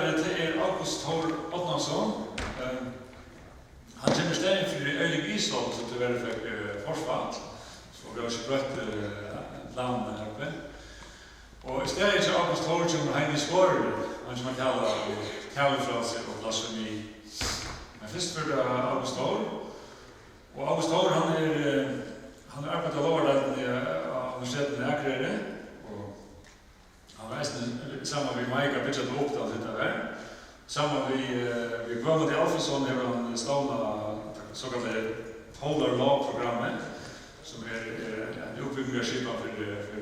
talare til August Thor Ottnarsson. Han kommer stedet for Øyling Isvold til å være forsvart, så vi har ikke brøtt landet her oppe. Og i stedet til August Thor kommer Heidi Skård, han som kaller kalifrase og blasfemi. Men først for August Thor. Og August Thor, han arbeidet av lovardelen av universiteten i Akureyri. Han var sammen med Maika byttet på opptatt dette her. Sammen med Guðmundur Alfredsson har han stående såkalte Polar Law-programmet, som en oppbygging av skipa for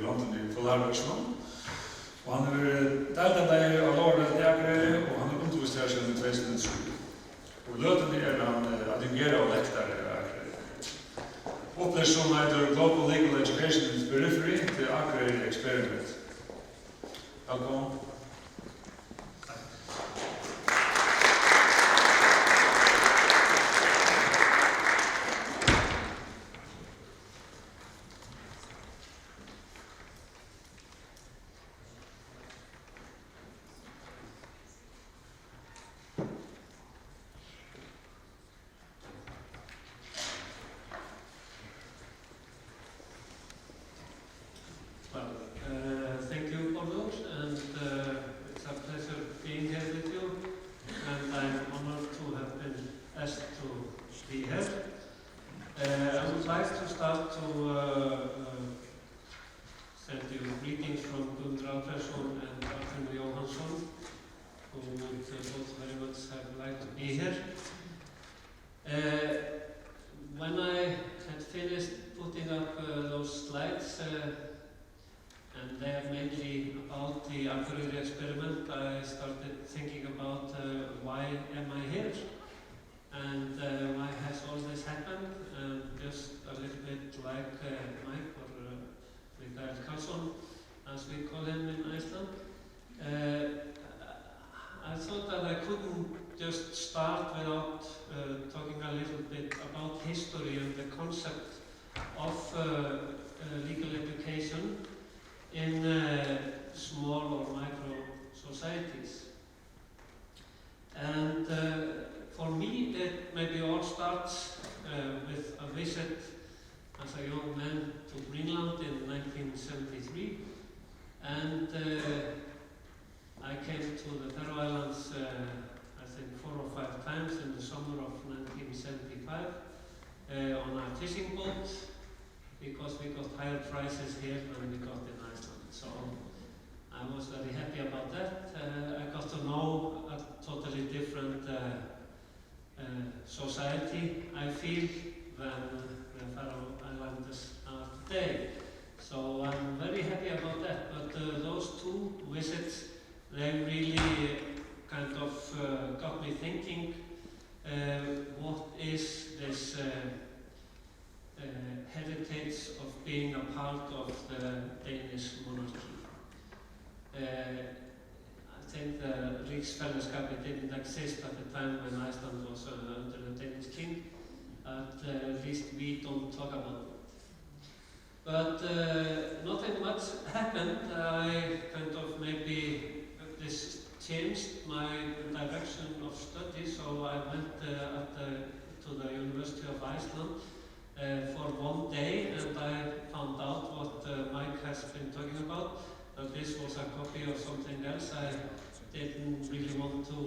London i Polarversjonen. Og han har delt deg av lovardelen i Akureyri, og han har undervist her siden 2007. Og løtende han adjungerer og lekter i Akureyri. Opplæst som heter Global Legal Education in Periphery til Akureyri Experiment. Velkommen. When I had finished putting up those slides, and they are mainly about the Akureyri experiment, I started thinking about why am I here, and why has all this happened, and just a little bit like Mike or Mikael Karlsson, as we call him in Iceland. I thought that I couldn't just start without talking a little bit about history and the concept of legal education in small or micro societies. And for me, it maybe all starts with a visit as a young man to Greenland in 1973. And I came to the Faroe Islands, I think 4 or 5 times in the summer of 1975 on a fishing boat, because we got higher prices here than we got in Iceland. So I was very happy about that. I got to know a totally different society, I feel, than the Faroe Islanders are today. So I'm very happy about that. But those 2 visits, they really kind of got me thinking, what is this heritage of being a part of the Danish monarchy? I think the Riksfellesskapet didn't exist at the time when Iceland was under the Danish king, at least we don't talk about it. But nothing much happened. I kind of maybe this changed my direction of study, so I went to the University of Iceland for 1 day, and I found out what Mike has been talking about, that this was a copy of something else I didn't really want to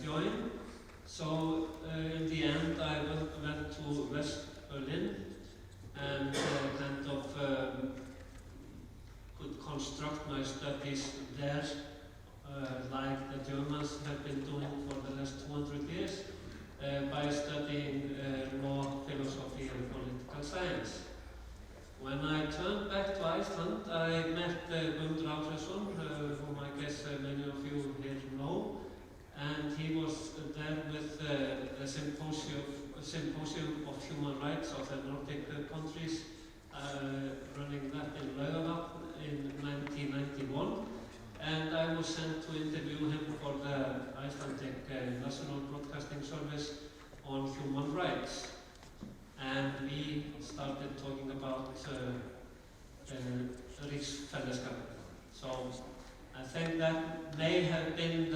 join. So in the end I went to West Berlin and kind of could construct my studies there like the Germans have been doing for the last 200 years by studying law, philosophy and political science. When I turned back to Iceland, I met Guðmundur Alfredsson, whom I guess many of you here know, and he was there with the Symposium of Human Rights of the Nordic countries, running that in Laugarvatn in 1991. And I was sent to interview him for the Icelandic National Broadcasting Service on human rights. And we started talking about Riksfellesskapet. So I think that may have been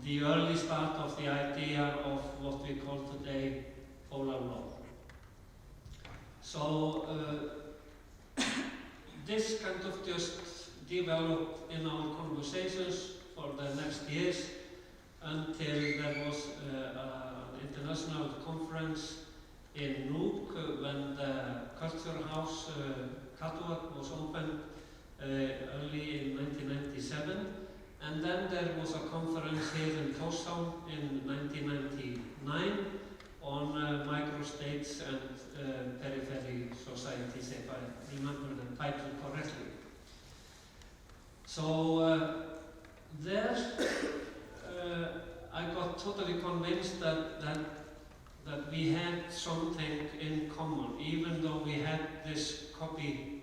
the early start of the idea of what we call today polar law. So this kind of just developed in our conversations for the next years until there was an international conference in Nuuk when the Culture House Katuak was opened early in 1997, and then there was a conference here in Tórshavn in 1999 on microstates and periphery societies, if I remember the title correctly. So there I got totally convinced that we had something in common, even though we had this copy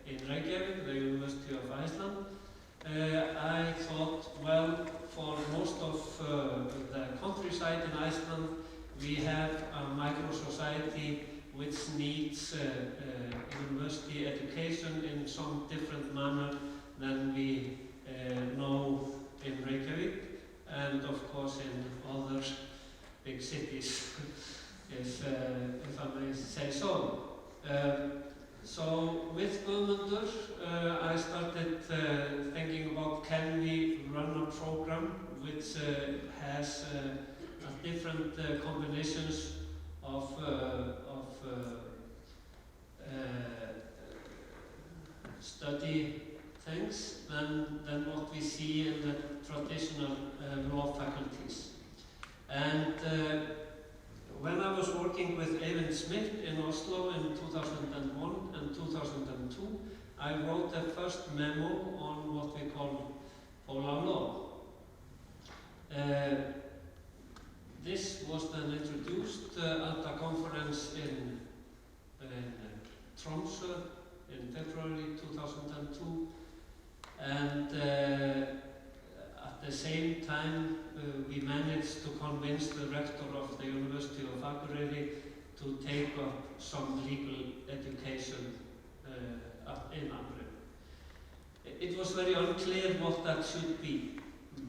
in Reykjavík, the University of Iceland. I thought, well, for most of the countryside in Iceland, we have a micro-society which needs university education in some different manner than we know in Reykjavík, and of course in other big cities, if I may say so. So with Guðmundur, I started thinking about, can we run a program which has different combinations of study things than what we see in the traditional law faculties. And when I was working with Eyvind Smith in Oslo in 2001 and 2002, I wrote the first memo on what we call polar law. This was then introduced at a conference in Tromsø in February 2002, and at the same time we managed to convince the rector of the University of Akureyri to take up some legal education in Akureyri. It was very unclear what that should be,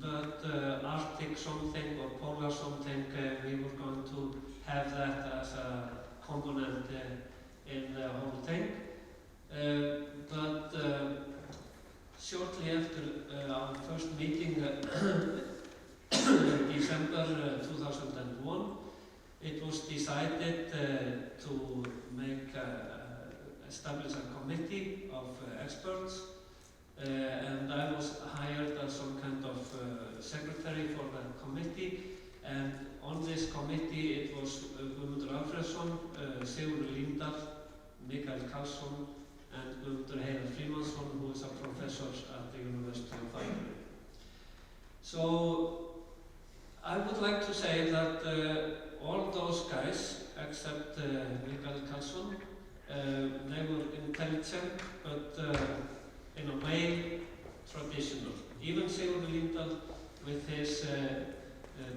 but Arctic something or polar something, we were going to have that as a component in the whole thing. But shortly after our first meeting in December 2001, it was decided to establish a committee of experts, and I was hired as some kind of secretary for the committee. And on this committee it was Guðmundur Alfreðsson, Sigurður Líndal, Mikael Karlsson, and Guðmundur Heiðar Frímannsson, who is a professor at the University of Akureyri. So I would like to say that all those guys, except Mikael Karlsson, they were intelligent, but in a way traditional. Even Sigurður Líndal, with his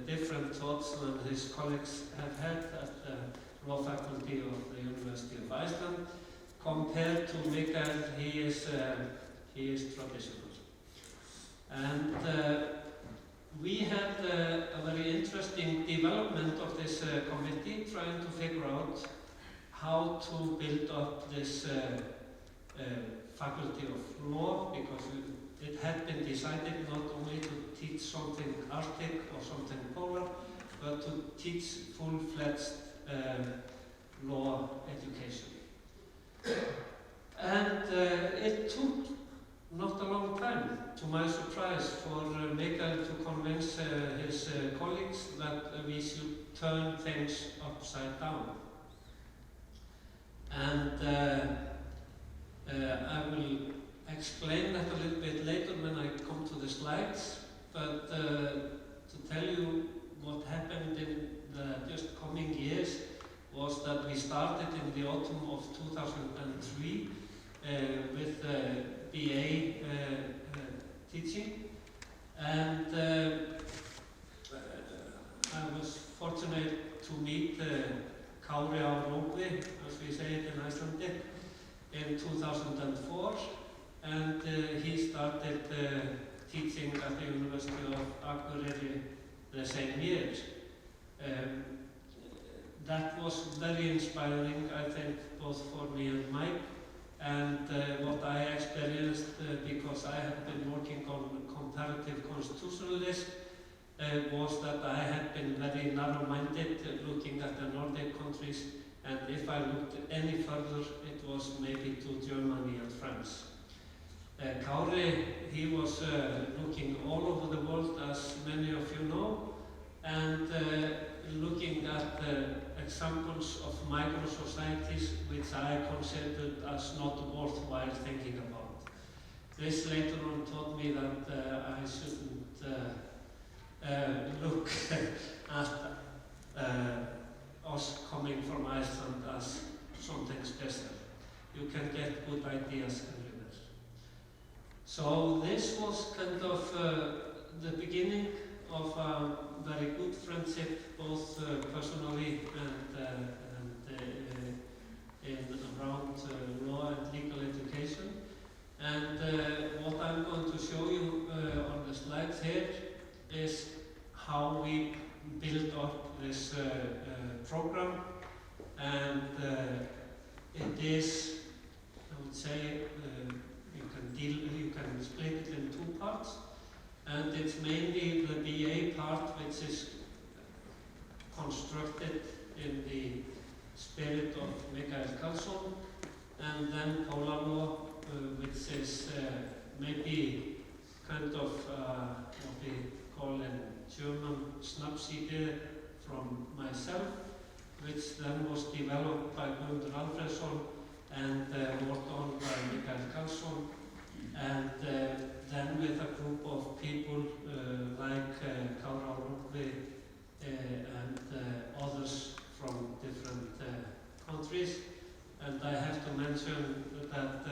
different thoughts than his colleagues have had at the law faculty of the University of Iceland, compared to Mikael, he is traditional. And we had a very interesting development of this committee, trying to figure out how to build up this faculty of law, because it had been decided not only to teach something Arctic or something polar, but to teach full-fledged law education. And it took not a long time, to my surprise, for Mikael to convince his colleagues that we should turn things upside down. And I will explain that a little bit later when I come to the slides, but to tell you what happened in the just coming years was that we started in the autumn of 2003 with BA teaching, and I was fortunate to meet Kári á Rópi, as we say it in Icelandic, in 2004, and he started teaching at the University of Akureyri the same year. That was very inspiring, I think, both for me and Mike, and what I experienced because I have been working on comparative constitutionalism was that I had been very narrow-minded looking at the Nordic countries, and if I looked any further, it was maybe to Germany and France. Kári, he was looking all over the world, as many of you know, and looking at examples of micro-societies which I considered as not worthwhile thinking about. This later on taught me that I shouldn't look at us coming from Iceland as something special. You can get good ideas everywhere. So this was kind of the beginning of a very good friendship, both personally and in around law and legal education. And what I'm going to show you on the slides here is how we built up this program, and it is, I would say, you can split it in two parts, and it's mainly the BA part which is constructed in the spirit of Mikael Karlsson, and then Polar Law, which is maybe kind of what we call in German Snapsidee from myself, which then was developed by Guðmundur Alfreðsson and worked on by Mikael Karlsson, and then with a group of people like Kára Rúbvi and others from different countries. And I have to mention that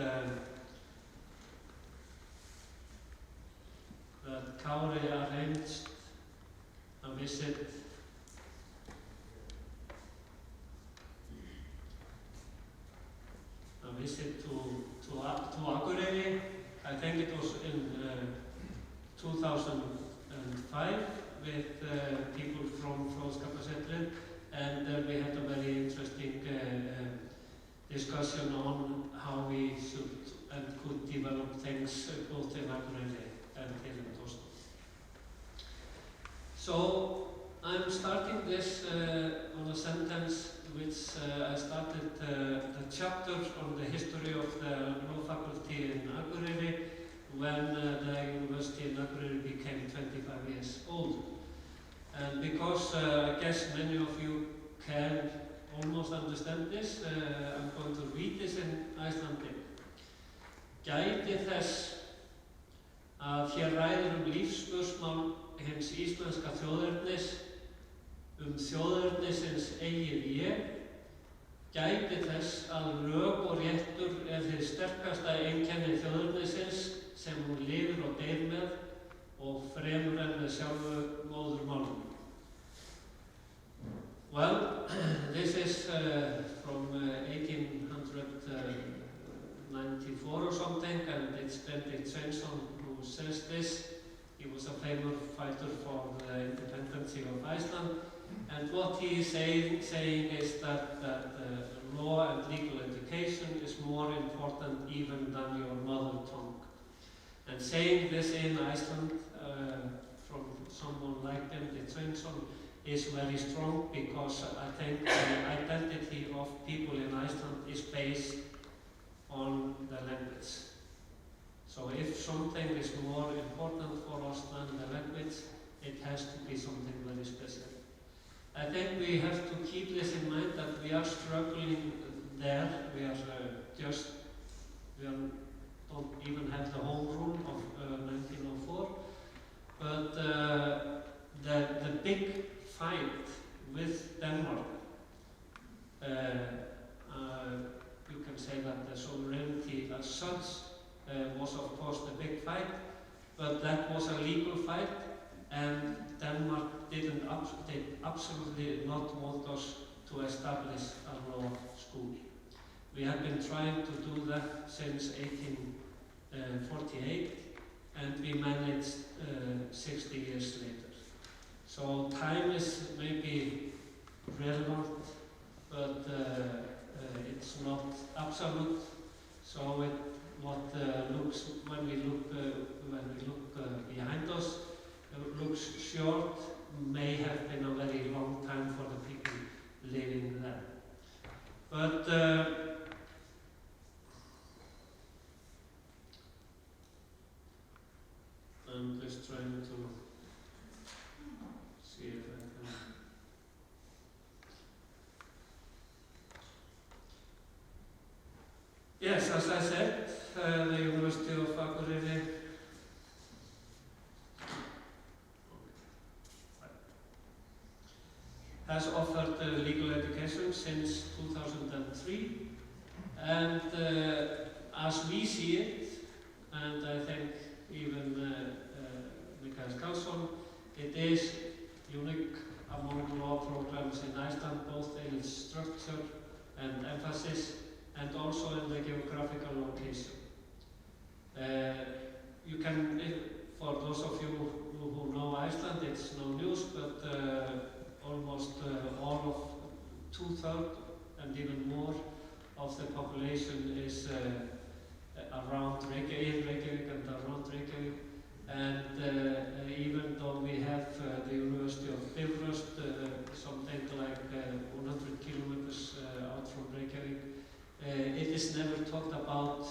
that Kári arranged a visit to Akureyri. I think it was in 2005 with people from Fróðskaparsetrið, and we had a very interesting discussion on how we should and could develop things both in Akureyri and here in Oslo. So I'm starting this on a sentence which I started the chapter on the history of the law faculty in Akureyri when the university in Akureyri became 25 years old. And because I guess many of you can almost understand this, I'm going to read this in Icelandic. Gæti þess að hér ræður lífsspursmál hins íslenska þjóðernis þjóðernisins eigið ég, gæti þess að lög og réttur hið sterkasta einkenni þjóðernisins sem hún lifir og deyr með og fremur en með sjálfu móðurmálinu. Well, this is from 1894 or something, and it's Benedikt Sveinsson who says this. He was a famous fighter for the independence of Iceland, and what he is saying is that law and legal education is more important even than your mother tongue. And saying this in Iceland from someone like Benedikt Sveinsson is very strong, because I think the identity of people in Iceland is based on the language. So if something is more important for us than the language, it has to be something very special. I think we have to keep this in mind, that we are struggling there. We don't even have the home rule of 1904, but the big fight with Denmark, you can say that the sovereignty as such was of course the big fight, but that was a legal fight, and Denmark did absolutely not want us to establish a law school. We have been trying to do that since 1948, and we managed 60 years later. So time is maybe relevant, but it's not absolute. So what looks when we look behind us looks short, may have been a very long time for the people living there. But I'm just trying to see if I can. Yes, as I said, the University of Akureyri has offered legal education since 2003, and as we see it, and I think even Mikael Karlsson, it is unique among law programs in Iceland, both in its structure and emphasis, and also in the geographical location. You can, for those of you who know Iceland, it's no news, but almost all of 2/3 and even more of the population is around Reykjavík and around Reykjavík. And even though we have the University of Bifröst, something like 100 kilometers out from Reykjavík, it is never talked about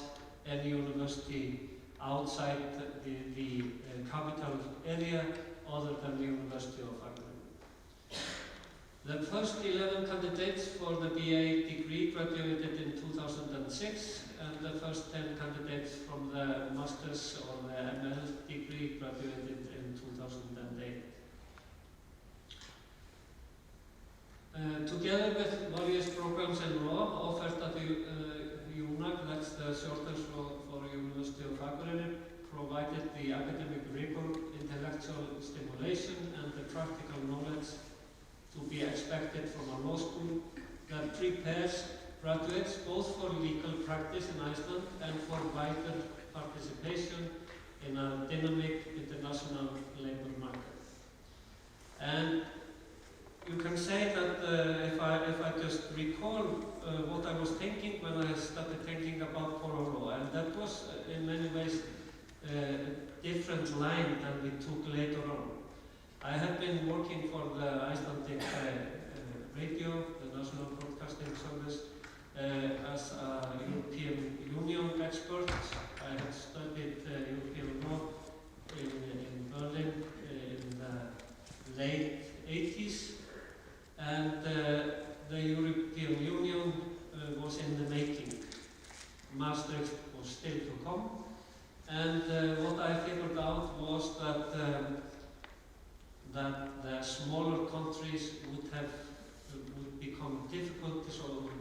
any university outside the capital area other than the University of Akureyri. The first 11 candidates for the BA degree graduated in 2006, and the first 10 candidates from the Master's or the ML degree graduated in 2008. Together with various programs in law offered at UNAC, that's the shortest for University of Akureyri, provided the academic rigor, intellectual stimulation, and the practical knowledge to be expected from a law school that prepares graduates both for legal practice in Iceland and for wider participation in a dynamic international labor market. And you can say that if I just recall what I was thinking when I started thinking about Poro law, and that was in many ways a different line than we took later on. I have been working for the Icelandic radio, the National Broadcasting Service, as a European Union expert. I had studied European law in Berlin in the late 80s, and the European Union was in the making. Maastricht was still to come, and what I figured out was that the smaller countries would become difficulties, or would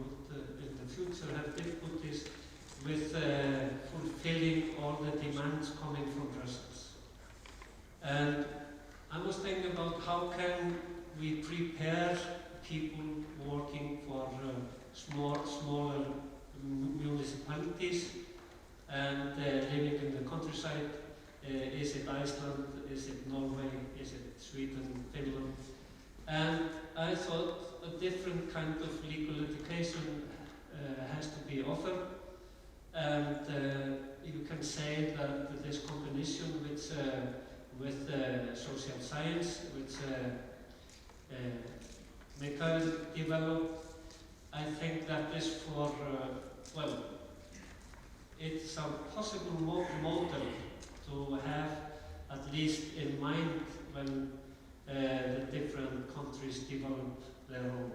in the future have difficulties with fulfilling all the demands coming from Brussels. And I was thinking about how can we prepare people working for smaller municipalities and living in the countryside. Is it Iceland? Is it Norway? Is it Sweden, Finland? And I thought a different kind of legal education has to be offered. And you can say that this combination with social science, which Mikael developed, I think that is for, well, it's a possible model to have at least in mind when the different countries develop their own.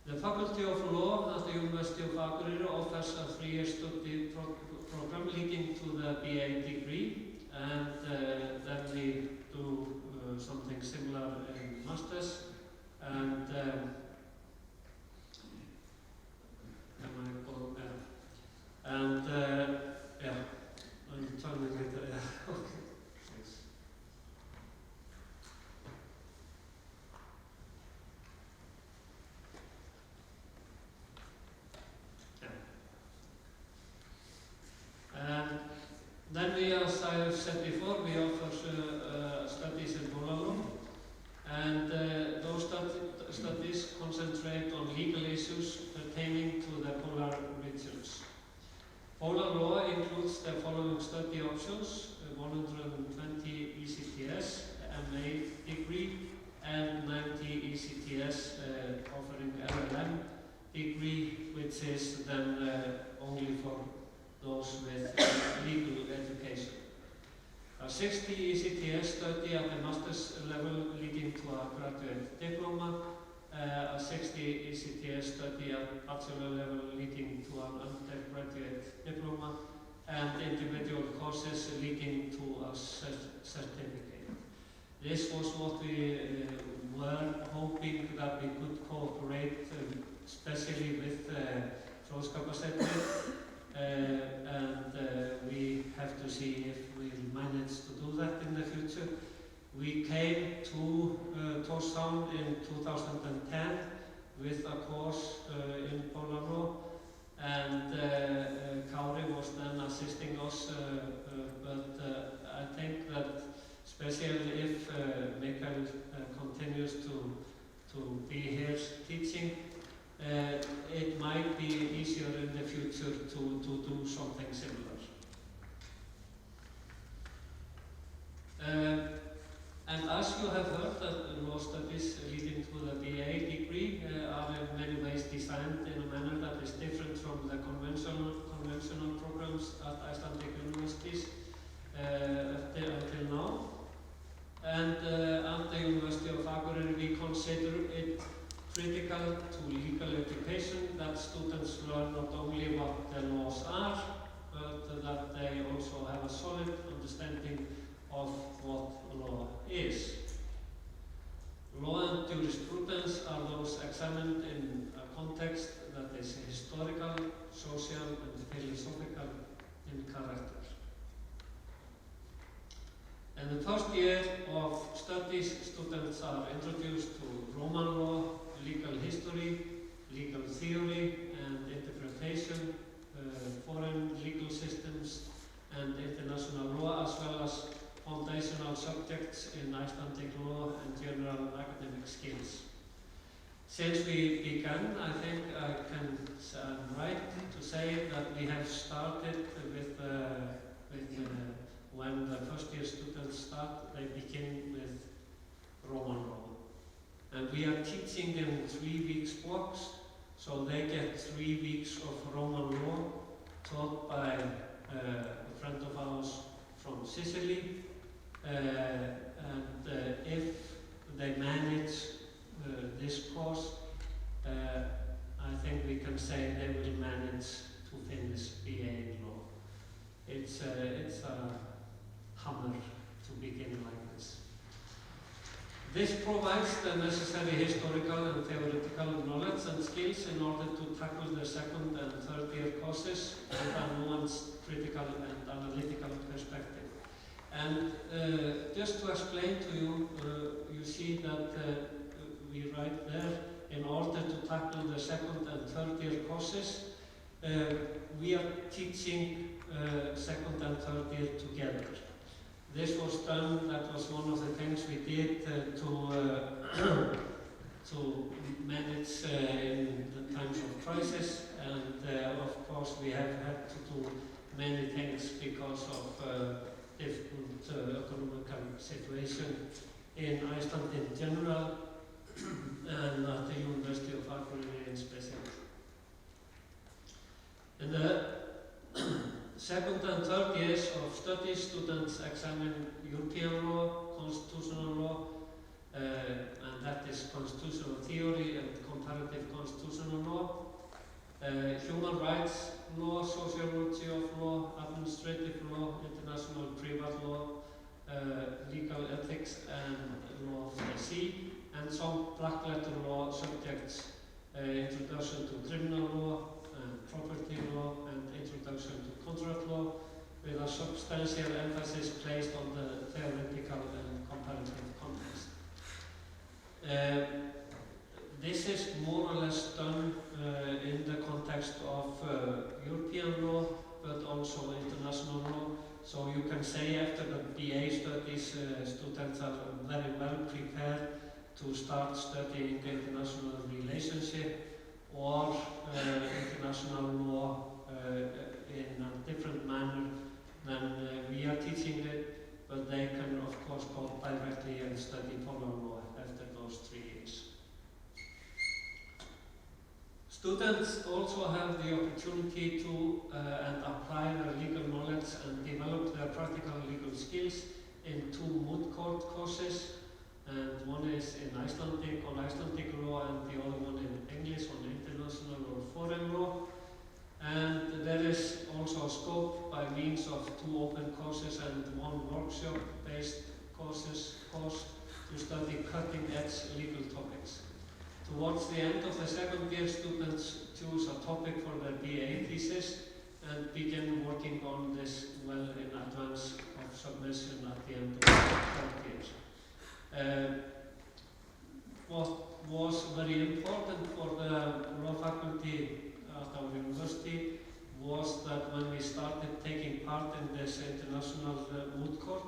The Faculty of Law at the University of Akureyri offers a 3-year study program leading to the BA degree, and then we do something similar in Masters. And yeah, I'm turning it. Okay. Thanks. Yeah. 60 ECTS study at the master's level leading to a graduate diploma, a 60 ECTS study at bachelor level leading to an undergraduate diploma, and individual courses leading to a certificate. This was what we were hoping that we could cooperate, especially with Fróðskaparsetrið, and we have to see if we'll manage to do that in the future. We came to Tórshavn in 2010 with a course in Polar law, and Kári was then assisting us, but I think that especially if Mikael continues to be here teaching, it might be easier in the future to do something similar. And as you have heard, that law studies leading to the BA degree are in many ways designed in a manner that is different from the conventional programs at Icelandic universities until now. And at the University of Akureyri, we consider it critical to legal education that students learn not only what the laws are, but that they also have a solid understanding of what law is. Law and jurisprudence are those examined in a context that is historical, social, and philosophical in character. In the first year of studies, students are introduced to Roman law, legal history, legal theory and interpretation, foreign legal systems and international law, as well as foundational subjects in Icelandic law and general academic skills. Since we began, I think I can right to say that we have started with when the first year students start, they begin with Roman law. And we are teaching in 3 weeks blocks, so they get 3 weeks of Roman law taught by a friend of ours from Sicily. If they manage this course, I think we can say they will manage to finish BA in law. It's a hammer to begin like this. This provides the necessary historical and theoretical knowledge and skills in order to tackle the second and third year courses with a nuanced, critical and analytical perspective. And just to explain to you, you see that we write there, in order to tackle the second and third year courses, we are teaching second and third year together. This was done, that was one of the things we did to manage in the times of crisis, and of course we have had to do many things because of different economical situation in Iceland in general and at the University of Akureyri in special. In the second and third years of studies, students examine European law, constitutional law, and that is constitutional theory and comparative constitutional law, human rights law, sociology of law, administrative law, international private law, legal ethics and law of the sea, and some black letter law subjects, introduction to criminal law, property law and introduction to contract law, with a substantial emphasis placed on the theoretical and comparative context. This is more or less done in the context of European law, but also international law. So you can say after the BA studies, students are very well prepared to start studying international relationship or international law in a different manner than we are teaching it, but they can of course go directly and study Polar law after those 3 years. Students also have the opportunity to and apply their legal knowledge and develop their practical legal skills in 2 moot court courses, and one is in Icelandic on Icelandic law and the other one in English on international or foreign law. And there is also a scope by means of 2 open courses and 1 workshop-based course to study cutting-edge legal topics. Towards the end of the second year, students choose a topic for their BA thesis and begin working on this well in advance of submission at the end of the third year. What was very important for the law faculty at our university was that when we started taking part in this international moot court,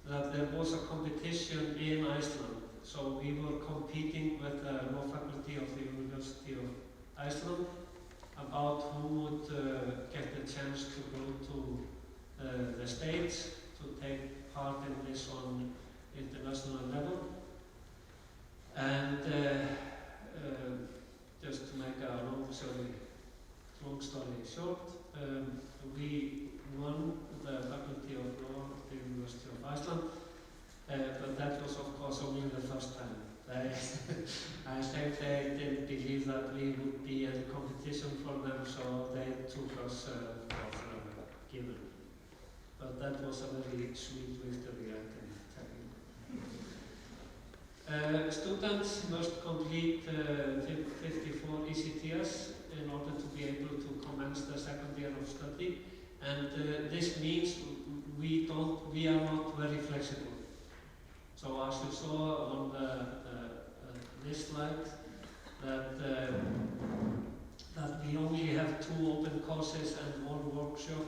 that there was a competition in Iceland. So we were competing with the law faculty of the University of Iceland about who would get the chance to go to the States to take part in this on international level. And just to make a long story short, we won the Faculty of Law at the University of Iceland, but that was of course only the first time. I think they didn't believe that we would be in competition for them, so they took us for given. But that was a very sweet victory, I can tell you. Students must complete 54 ECTS in order to be able to commence the second year of study, and this means we are not very flexible. So as you saw on this slide, that we only have 2 open courses and 1 workshop.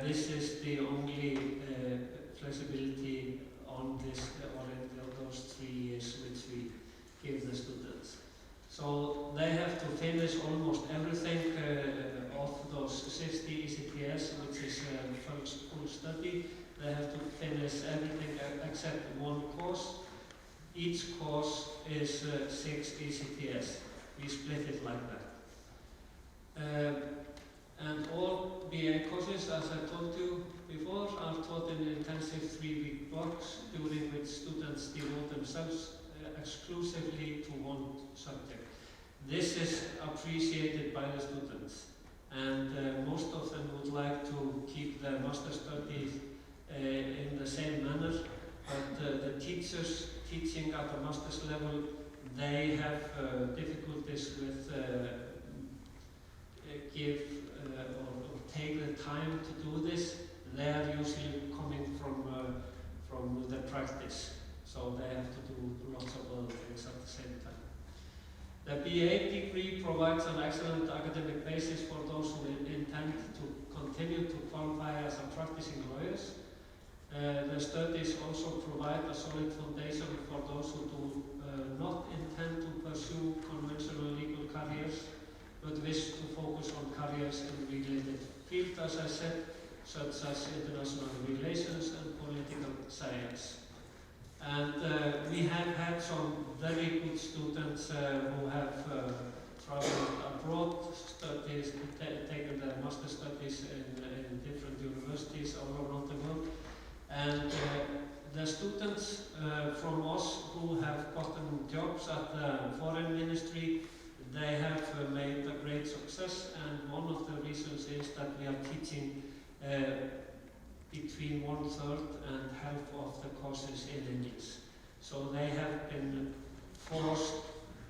This is the only flexibility on this or in those 3 years which we give the students. So they have to finish almost everything of those 60 ECTS, which is full study. They have to finish everything except 1 course. Each course is 6 ECTS. We split it like that. And all BA courses, as I told you before, are taught in intensive 3-week blocks, during which students devote themselves exclusively to 1 subject. This is appreciated by the students, and most of them would like to keep their master studies in the same manner, but the teachers teaching at the master's level, they have difficulties with or take the time to do this. They are usually coming from the practice, so they have to do lots of other things at the same time. The BA degree provides an excellent academic basis for those who intend to continue to qualify as practicing lawyers. The studies also provide a solid foundation for those who do not intend to pursue conventional legal careers, but wish to focus on careers in related fields, as I said, such as international relations and political science. And we have had some very good students who have traveled abroad, taken their master studies in different universities all around the world. And the students from us who have gotten jobs at the foreign ministry, they have made a great success, and one of the reasons is that we are teaching between 1/3 and half of the courses in English. So they have been forced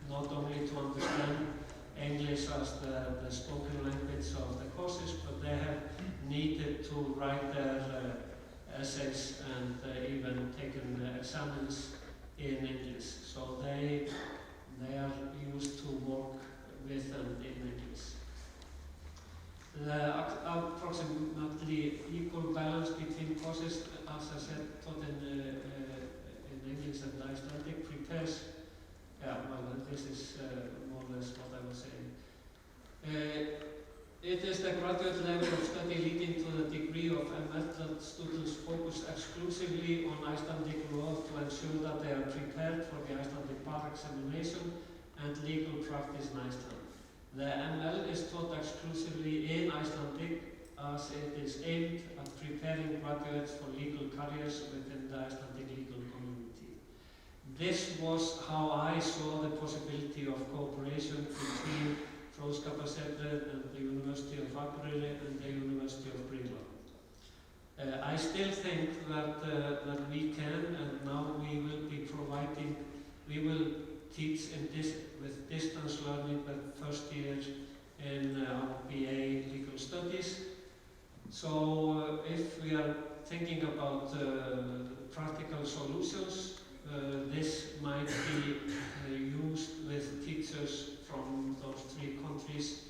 not only to understand English as the spoken language of the courses, but they have needed to write their essays and even taken examens in English. So they are used to work with and in English. The approximately equal balance between courses, as I said, taught in English and Icelandic prepares, this is more or less what I was saying. It is the graduate level of study leading to the degree of ML that students focus exclusively on Icelandic law to ensure that they are prepared for the Icelandic bar examination and legal practice in Iceland. The ML is taught exclusively in Icelandic, as it is aimed at preparing graduates for legal careers within the Icelandic legal community. This was how I saw the possibility of cooperation between Fróðskaparsetrið and the University of Akureyri and the University of Bríland. I still think that we can, and now we will be providing, we will teach with distance learning the first year in our BA Legal Studies. So if we are thinking about practical solutions, this might be used with teachers from those 3 countries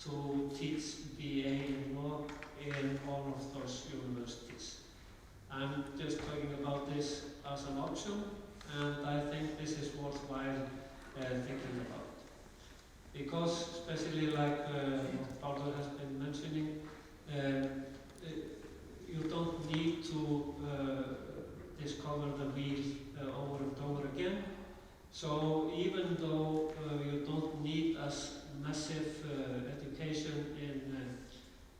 to teach BA in law in all of those universities. I'm just talking about this as an option, and I think this is worthwhile thinking about. Because, especially like what Bárður has been mentioning, you don't need to discover the wheel over and over again. So even though you don't need as massive education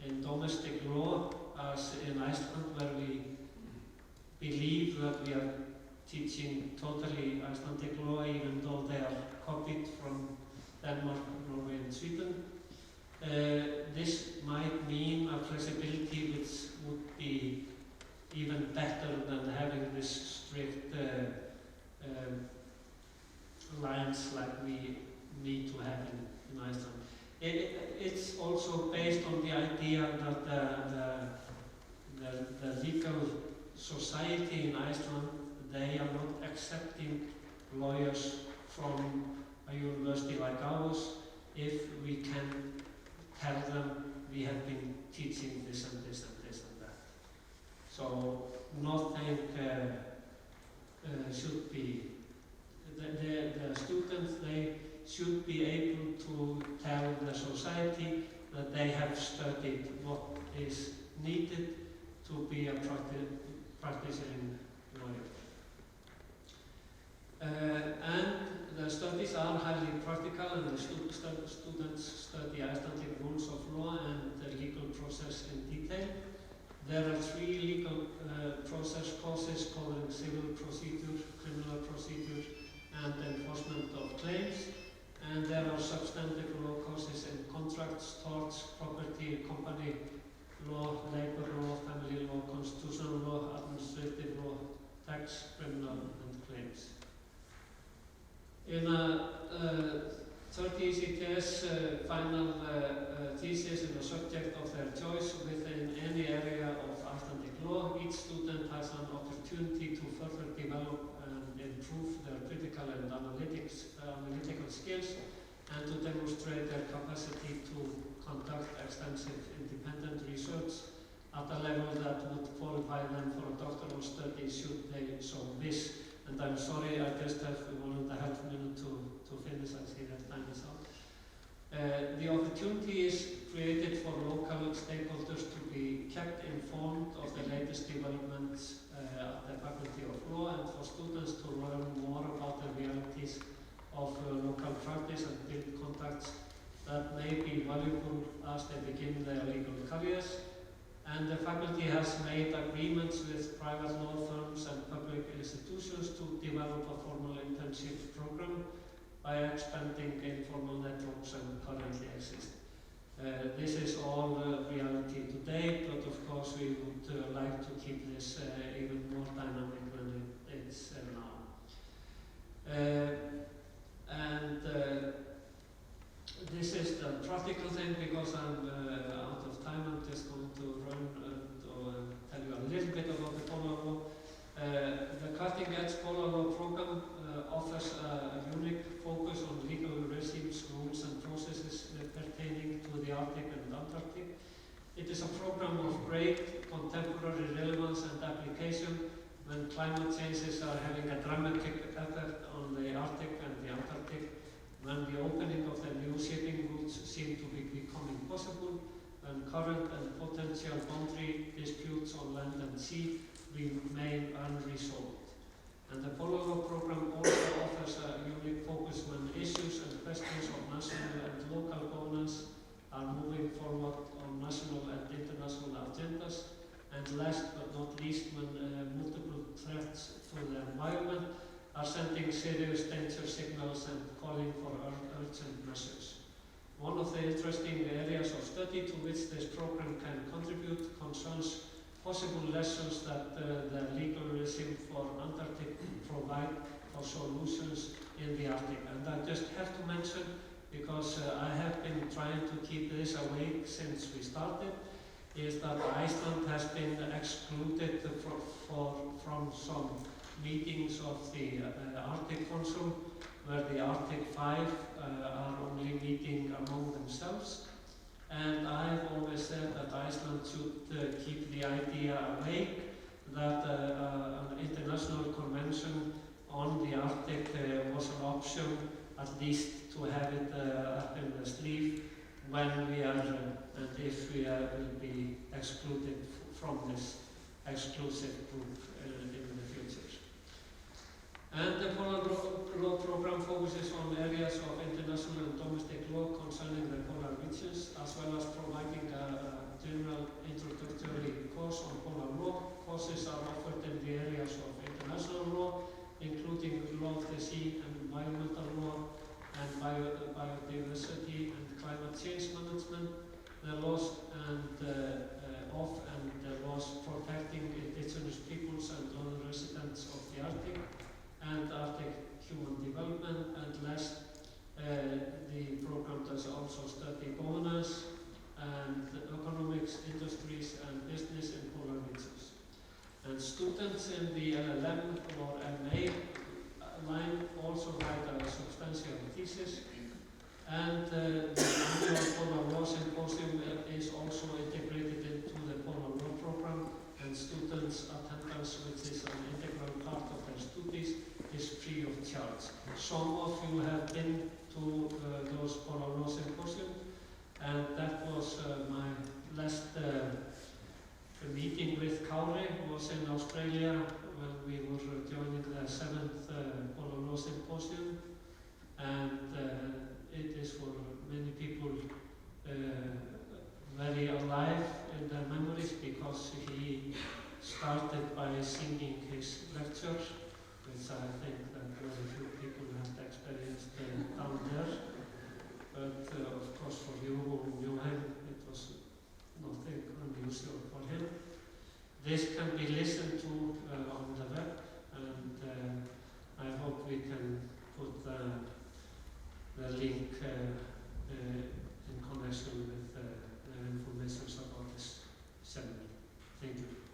in domestic law as in Iceland, where we believe that we are teaching totally Icelandic law, even though they are copied from Denmark, Norway and Sweden. This might mean a flexibility which would be even better than having this strict lines like we need to have in Iceland. It's also based on the idea that the legal society in Iceland, they are not accepting lawyers from a university like ours if we can tell them we have been teaching this and this and this and that. So nothing should be, the students, they should be able to tell the society that they have studied what is needed to be a practicing lawyer. And the studies are highly practical, and the students study Icelandic rules of law and the legal process in detail. There are 3 legal process courses covering civil procedure, criminal procedure, and enforcement of claims. And there are substantive law courses in contracts, torts, property, company law, labor law, family law, constitutional law, administrative law, tax, criminal, and claims. In a 30 ECTS final thesis in a subject of their choice within any area of Icelandic law, each student has an opportunity to further develop and improve their critical and analytical skills, and to demonstrate their capacity to conduct extensive independent research at a level that would qualify them for a doctoral study should they so wish. And I'm sorry, I just have 1.5 minutes to finish. I see that time is up. The opportunity is created for local stakeholders to be kept informed of the latest developments at the Faculty of Law, and for students to learn more about the realities of local practice and build contacts that may be valuable as they begin their legal careers. And the faculty has made agreements with private law firms and public institutions to develop a formal internship program by expanding informal networks that currently exist. This is all reality today, but of course we would like to keep this even more dynamic than it is now. This is the practical thing, because I'm out of time. I'm just going to run and tell you a little bit about the Polar Law. The Cutting Edge Polar Law program offers a unique focus on legal regimes, rules and processes pertaining to the Arctic and Antarctic. It is a program of great contemporary relevance and application when climate changes are having a dramatic effect on the Arctic and the Antarctic, when the opening of the new shipping routes seem to be becoming possible, when current and potential boundary disputes on land and sea remain unresolved. And the Polar Law program also offers a unique focus when issues and questions of national and local governance are moving forward on national and international agendas. And last but not least, when multiple threats to the environment are sending serious danger signals and calling for urgent measures. One of the interesting areas of study to which this program can contribute concerns possible lessons that the legal regime for Antarctic provide for solutions in the Arctic. And I just have to mention, because I have been trying to keep this awake since we started, is that Iceland has been excluded from some meetings of the Arctic Council, where the Arctic 5 are only meeting among themselves. And I've always said that Iceland should keep the idea awake that an international convention on the Arctic was an option, at least to have it up in the sleeve when we are, and if we will be excluded from this exclusive group in the future. And the Polar Law Programme focuses on areas of international and domestic law concerning the polar regions, as well as providing a general introductory course on polar law. Courses are offered in the areas of international law, including law of the sea and environmental law, and biodiversity and climate change management, the laws of the laws protecting indigenous peoples and other residents of the Arctic, and Arctic human development. And last, the program does also study governance and economics, industries and business in polar regions. And students in the LLM or MA line also write a substantial thesis. And the annual Polar Law Symposium is also integrated into the Polar Law Program, and students' attendance, which is an integral part of their studies, is free of charge. Some of you have been to those Polar Law Symposium, and that was my last meeting with Kauri was in Australia when we were joining the 7th Polar Law Symposium, and it is for many people very alive in their memories, because he started by singing his lecture, which I think that very few people have experienced down there. But of course for you who knew him, it was nothing unusual for him. This can be listened to on the web, and I hope we can put the link in connection with the information about this seminar. Thank you.